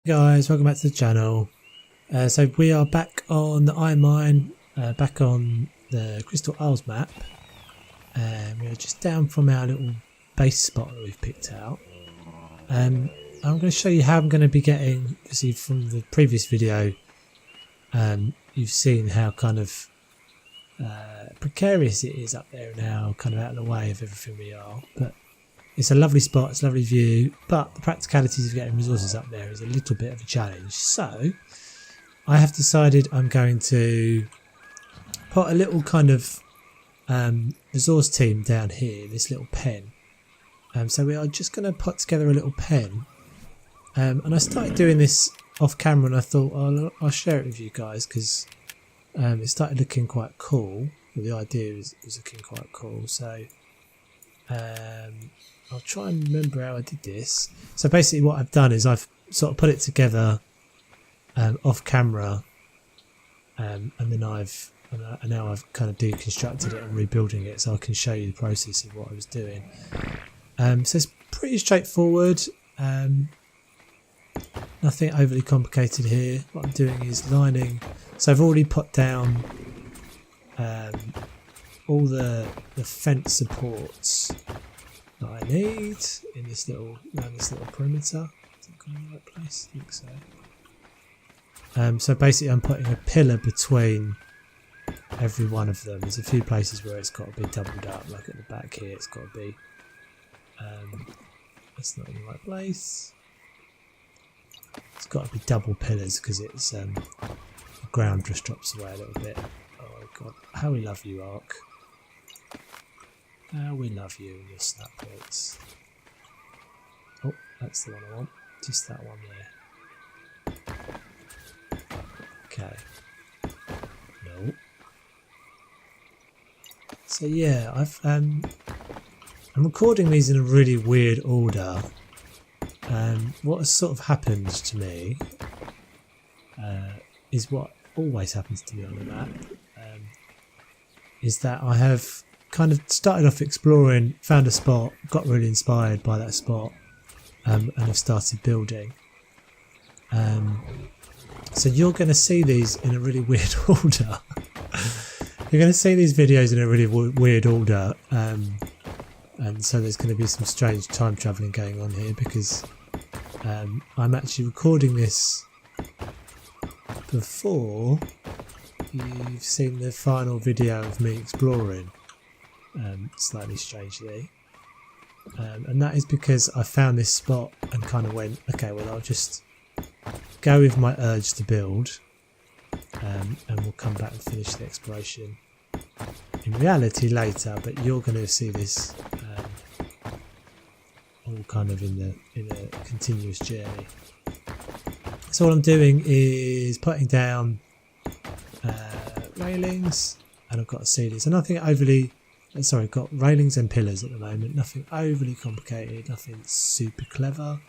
Guys, welcome back to the channel. So we are back on the iron mine, back on the Crystal Isles map. We are just down from our little base spot that we've picked out. I'm going to show you how I'm going to be getting, see from the previous video, you've seen how kind of precarious it is up there and how kind of out of the way of everything we are. But it's a lovely spot, it's a lovely view, but the practicalities of getting resources up there is a little bit of a challenge. So I have decided I'm going to put a little kind of resource team down here, this little pen. So we are just going to put together a little pen. And I started doing this off camera and I thought I'll share it with you guys because it started looking quite cool. Well, the idea was looking quite cool. So I'll try and remember how I did this. So basically what I've done is I've sort of put it together off camera and then now I've kind of deconstructed it and rebuilding it so I can show you the process of what I was doing. So it's pretty straightforward, nothing overly complicated here. What I'm doing is lining, so I've already put down all the fence supports that I need in this little perimeter. Is that going in the right place? I think so. So basically I'm putting a pillar between every one of them. There's a few places where it's got to be doubled up, like at the back here it's got to be that's not in the right place. It's got to be double pillars because it's the ground just drops away a little bit. Oh god, how we love you, Ark. How we love you and your snap points. Oh, that's the one I want. Just that one there. Okay. No. So yeah, I'm recording these in a really weird order. What has sort of happened to me is what always happens to me on the map. Is that I have kind of started off exploring, found a spot, got really inspired by that spot, and have started building. So you're going to see these in a really weird order. You're going to see these videos in a really weird order, and so there's going to be some strange time travelling going on here because I'm actually recording this before you've seen the final video of me exploring, slightly strangely, and that is because I found this spot and kind of went, okay, well I'll just go with my urge to build, and we'll come back and finish the exploration in reality later, but you're going to see this all kind of in a continuous journey. So what I'm doing is putting down railings, and I've got ceilings, so nothing overly, sorry, got railings and pillars at the moment, nothing overly complicated, nothing super clever.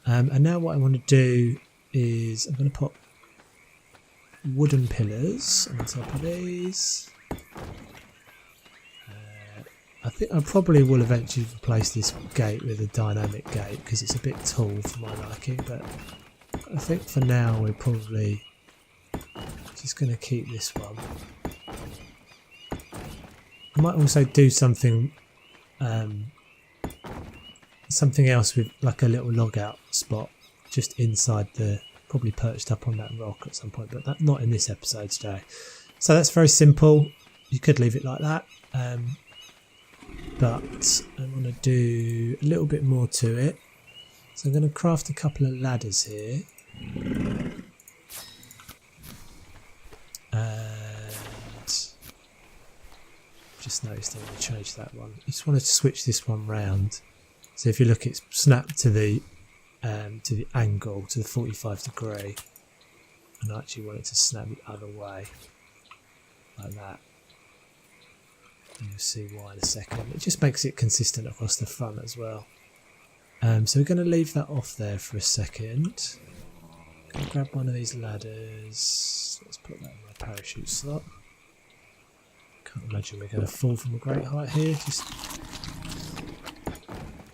And now what I want to do is I'm going to put wooden pillars on top of these. I think I probably will eventually replace this gate with a dynamic gate because it's a bit tall for my liking, but I think for now we're probably just going to keep this one. I might also do something else with like a little log out spot just inside the, probably perched up on that rock at some point, but not in this episode today. So that's very simple. You could leave it like that, but I want to do a little bit more to it. So I'm going to craft a couple of ladders here. And just noticed I want to change that one. I just wanted to switch this one round. So if you look, it's snapped to the angle, to the 45 degree, and I actually want it to snap the other way, like that. And you'll see why in a second. It just makes it consistent across the front as well. So we're going to leave that off there for a second. Going to grab one of these ladders. Let's put that in my parachute slot. Can't imagine we're going to fall from a great height here. Just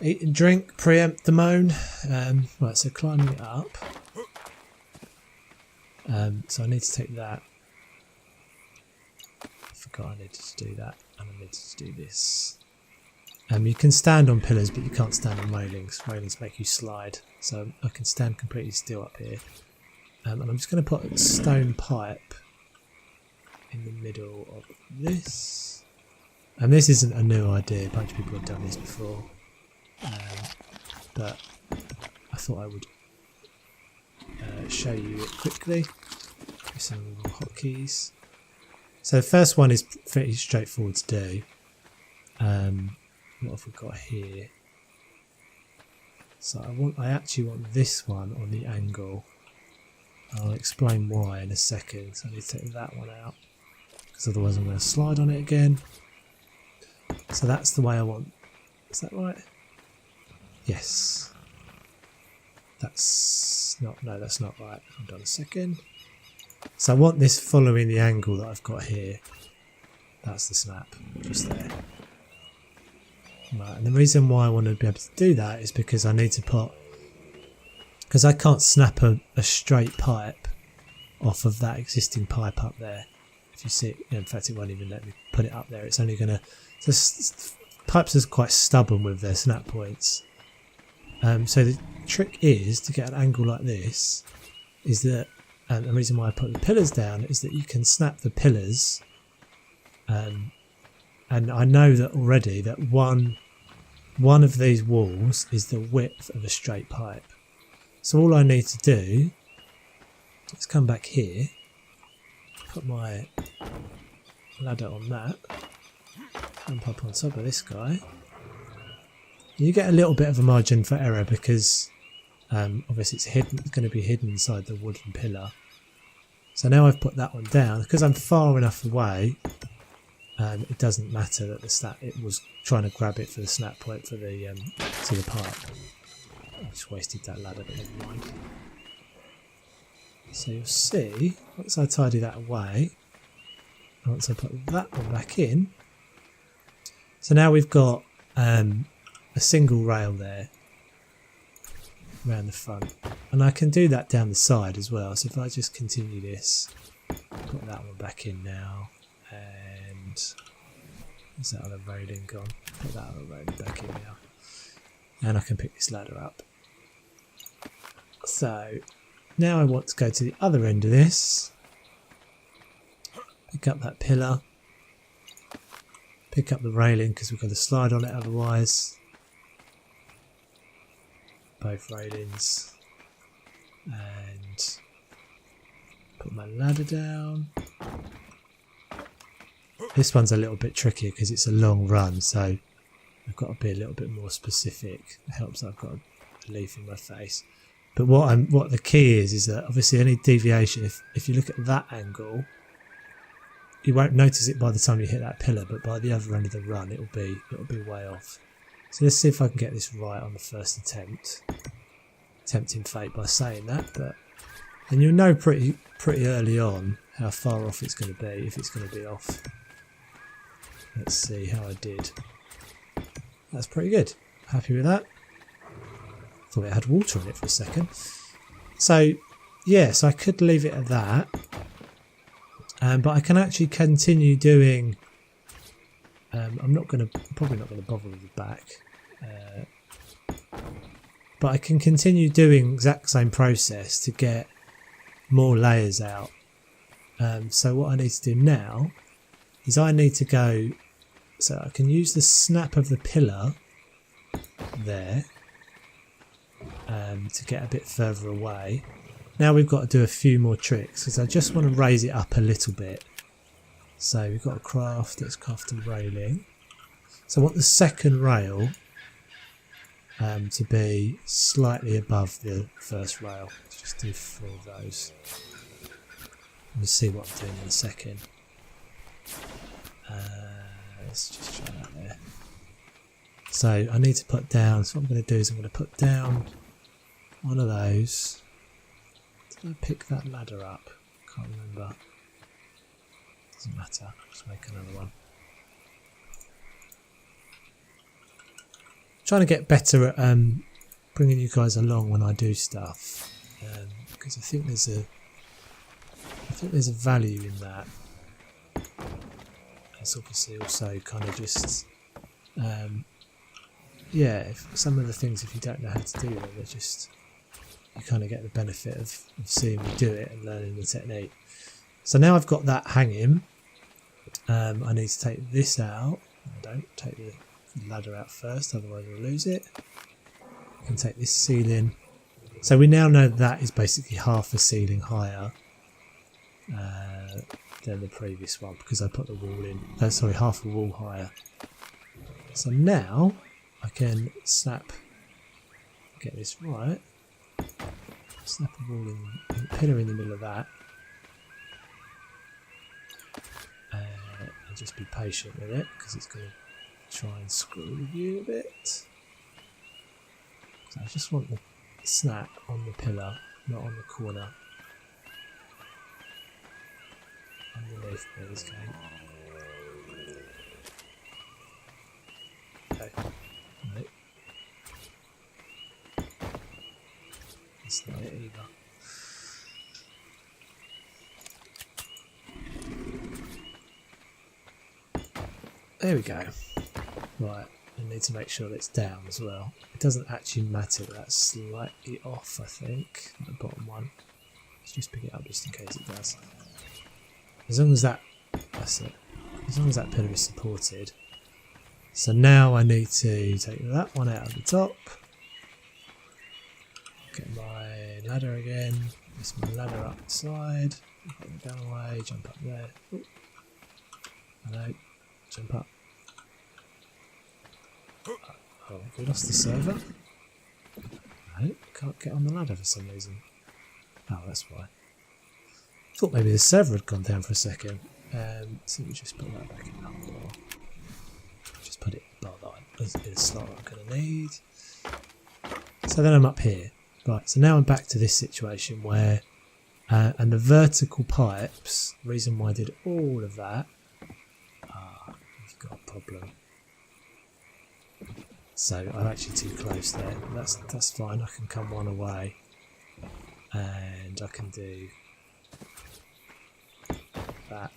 Eat and drink, preempt the moan. Right, so climbing it up. So I need to take that. I forgot I needed to do that, and I needed to do this. You can stand on pillars, but you can't stand on railings. Railings make you slide, so I can stand completely still up here. And I'm just going to put a stone pipe in the middle of this. And this isn't a new idea, a bunch of people have done this before. But I thought I would show you it quickly with some hotkeys. So the first one is pretty straightforward to do. What have we got here? So I actually want this one on the angle. I'll explain why in a second. So I need to take that one out, because otherwise I'm going to slide on it again. So that's the way I want. Is that right? Yes. That's not. No, that's not right. Hold on a second. So I want this following the angle that I've got here. That's the snap, just there. Right, and the reason why I want to be able to do that is because I need to put, because I can't snap a straight pipe off of that existing pipe up there. If you see it, in fact it won't even let me put it up there. It's only going to, pipes are quite stubborn with their snap points. So the trick is to get an angle like this, is that, and the reason why I put the pillars down is that you can snap the pillars, and I know that already that one of these walls is the width of a straight pipe. So all I need to do is come back here, put my ladder on that, jump up on top of this guy. You get a little bit of a margin for error because obviously it's going to be hidden inside the wooden pillar. So now I've put that one down, because I'm far enough away. It doesn't matter that it was trying to grab it for the snap point for the to the pipe. I just wasted that ladder, but never mind. So you'll see, once I tidy that away, once I put that one back in, so now we've got a single rail there around the front, and I can do that down the side as well. So if I just continue this, put that one back in now. Is that other railing gone? Put that other railing back in now. And I can pick this ladder up. So now I want to go to the other end of this. Pick up that pillar. Pick up the railing because we've got to slide on it otherwise. Both railings. And put my ladder down. This one's a little bit trickier because it's a long run, so I've got to be a little bit more specific. It helps that I've got a leaf in my face. But what the key is that obviously any deviation, if you look at that angle, you won't notice it by the time you hit that pillar, but by the other end of the run it'll be way off. So let's see if I can get this right on the first attempt. Tempting fate by saying that, but then you'll know pretty early on how far off it's going to be, if it's going to be off. Let's see how I did. That's pretty good. Happy with that. Thought it had water in it for a second. So, yes, I could leave it at that. But I can actually continue doing... I'm probably not going to bother with the back. But I can continue doing exact same process to get more layers out. So what I need to do now is I need to go, so I can use the snap of the pillar there to get a bit further away. Now we've got to do a few more tricks because I just want to raise it up a little bit. So we've got a let's craft a railing. So I want the second rail to be slightly above the first rail. Let's just do 4 of those. We'll see what I'm doing in a second. Let's just try that there. So I need to put down, so what I'm going to do is I'm going to put down one of those. Did I pick that ladder up? Can't remember. Doesn't matter, just make another one. trying to get better at bringing you guys along when I do stuff, because I think there's a value in that. It's obviously also kind of just yeah, if some of the things, if you don't know how to do them, they're just, you kind of get the benefit of seeing me do it and learning the technique. So now I've got that hanging, I need to take this out. I don't take the ladder out first, otherwise I'll lose it. I can take this ceiling. So we now know that is basically half a ceiling higher than the previous one, because I put the wall in. Sorry, half a wall higher. So now I can snap, get this right, snap a wall in, a pillar in the middle of that, and just be patient with it, because it's going to try and screw with you a bit. So I just want the snap on the pillar, not on the corner. Underneath me, this game. Okay. Nope. That's not it either. There we go. Right, I need to make sure that it's down as well. It doesn't actually matter, but that's slightly off, I think, the bottom one. Let's just pick it up just in case it does. As long as that's it. As long as that pillar is supported. So now I need to take that one out of the top. Get my ladder again. Place my ladder up the side. Put it down away. Jump up there. Ooh. Hello. Jump up. Oh, we lost the server. No, can't get on the ladder for some reason. Oh, that's why. Thought maybe the server had gone down for a second. So we just put that back in that wall. Just put it like that in a slot I'm going to need. So then I'm up here. Right, so now I'm back to this situation where, and the vertical pipes, the reason why I did all of that, you've got a problem. So I'm actually too close there. That's fine, I can come one away. And I can do that.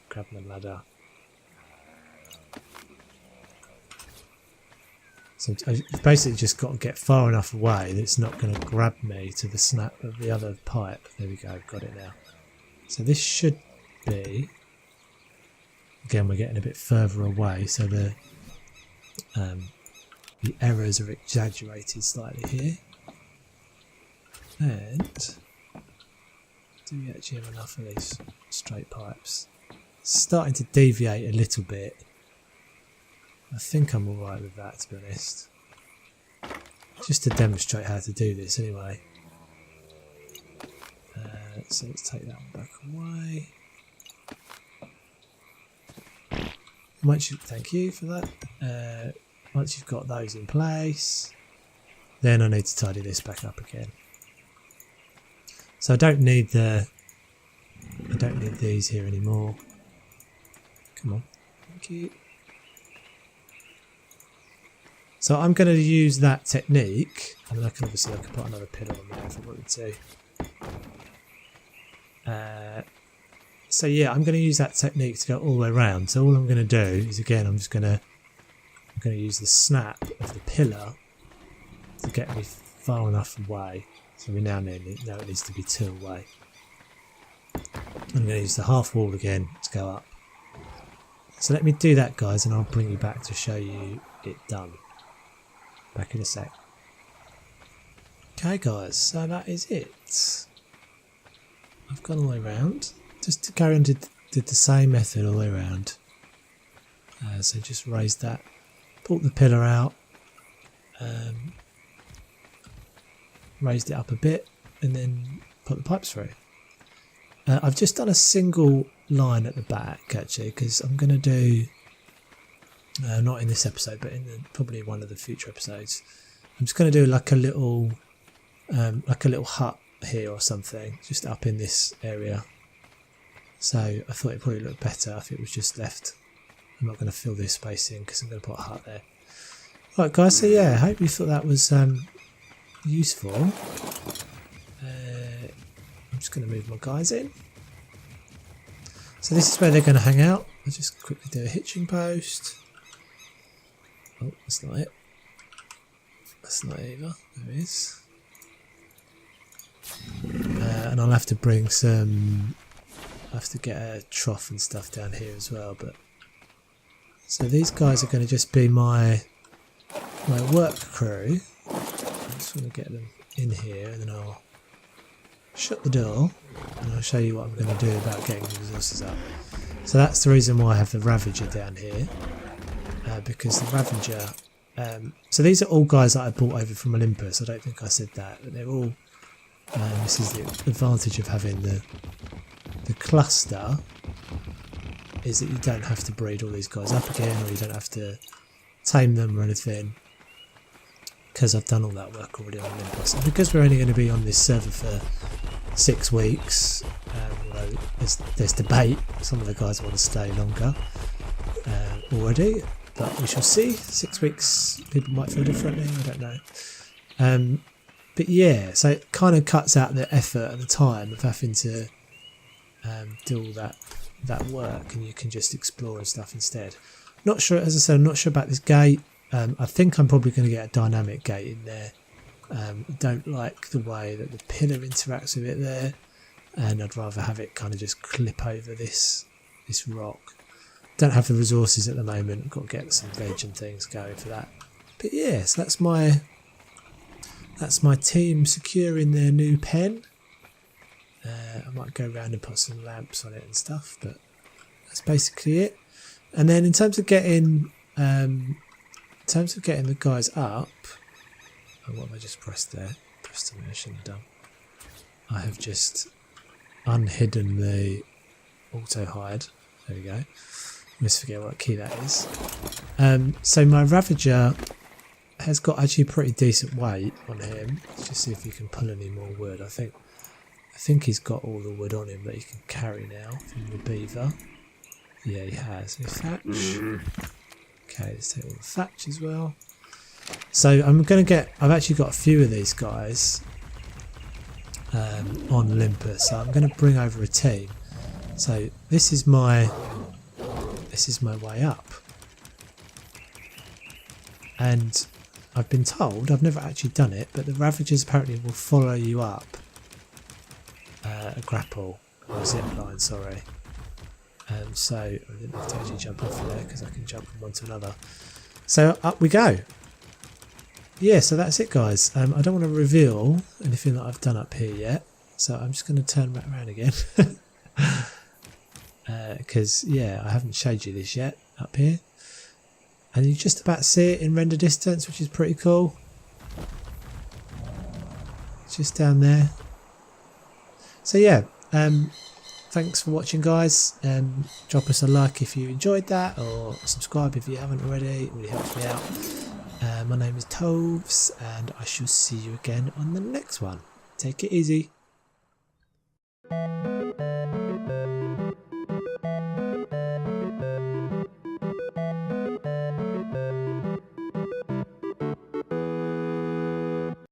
Grab my ladder. So I've basically just got to get far enough away that it's not going to grab me to the snap of the other pipe. There we go, got it now. So this should be, again we're getting a bit further away, so the errors are exaggerated slightly here. And do we actually have enough of these straight pipes? It's starting to deviate a little bit. I think I'm alright with that, to be honest. Just to demonstrate how to do this anyway. So let's take that one back away. Once you, thank you for that. Once you've got those in place, then I need to tidy this back up again. So I don't need these here anymore. Come on, thank you. So I'm going to use that technique. I mean, I can put another pillar on there if I wanted to. So yeah, I'm going to use that technique to go all the way around. So all I'm going to do is, again, I'm going to use the snap of the pillar to get me far enough away. So we now it needs to be 2 away. I'm going to use the half wall again to go up. So let me do that, guys, and I'll bring you back to show you it done. Back in a sec. Okay, guys, so that is it. I've gone all the way around. Just to carry on, did the same method all the way around. So just raised that, pulled the pillar out, raised it up a bit, and then put the pipes through. I've just done a single line at the back, actually, because I'm going to do, not in this episode, but in probably one of the future episodes, I'm just going to do like a little hut here or something, just up in this area. So I thought it probably looked better if it was just left. I'm not going to fill this space in because I'm going to put a hut there. Right guys, so yeah, I hope you thought that was useful. I'm just going to move my guys in. So this is where they're going to hang out. I'll just quickly do a hitching post. Oh, that's not it. That's not it either. There it is. And I'll have to bring some... I have to get a trough and stuff down here as well. But so these guys are going to just be my work crew. I just want to get them in here and then I'll shut the door and I'll show you what I'm going to do about getting the resources up. So that's the reason why I have the Ravager down here, because the Ravager, so these are all guys that I brought over from Olympus. I don't think I said that, but they're all, this is the advantage of having the cluster, is that you don't have to breed all these guys up again, or you don't have to tame them or anything, because I've done all that work already on Olympus. And because we're only going to be on this server for 6 weeks, although there's debate, some of the guys want to stay longer already, but we shall see. 6 weeks, people might feel differently, I don't know. But yeah, so it kind of cuts out the effort and the time of having to do all that work, and you can just explore and stuff instead. Not sure, as I said, I'm not sure about this gate. I think I'm probably going to get a dynamic gate in there. I don't like the way that the pillar interacts with it there, and I'd rather have it kind of just clip over this rock. Don't have the resources at the moment. I've got to get some veg and things going for that. But yeah, so that's my team securing their new pen. I might go around and put some lamps on it and stuff, but that's basically it. And then in terms of getting the guys up, oh, what have I just pressed there? Pressed something I shouldn't have done. I have just unhidden the auto hide. There we go. I must forget what key that is. So my Ravager has got actually pretty decent weight on him. Let's just see if he can pull any more wood. I think he's got all the wood on him that he can carry now from the beaver. Yeah, he has. So thatch. Okay, let's take all the thatch as well. So I've actually got a few of these guys on Olympus, so I'm going to bring over a team. So this is my way up, and I've been told, I've never actually done it, but the Ravagers apparently will follow you up a grapple or a zip line, sorry. So I didn't have to actually jump off there because I can jump from one to another. So up we go. Yeah, so that's it guys. I don't want to reveal anything that I've done up here yet, so I'm just going to turn back around again. Because yeah, I haven't showed you this yet up here. And you just about see it in render distance, which is pretty cool. It's just down there. So yeah, thanks for watching guys. Drop us a like if you enjoyed that, or subscribe if you haven't already. It really helps me out. My name is Toves, and I shall see you again on the next one. Take it easy.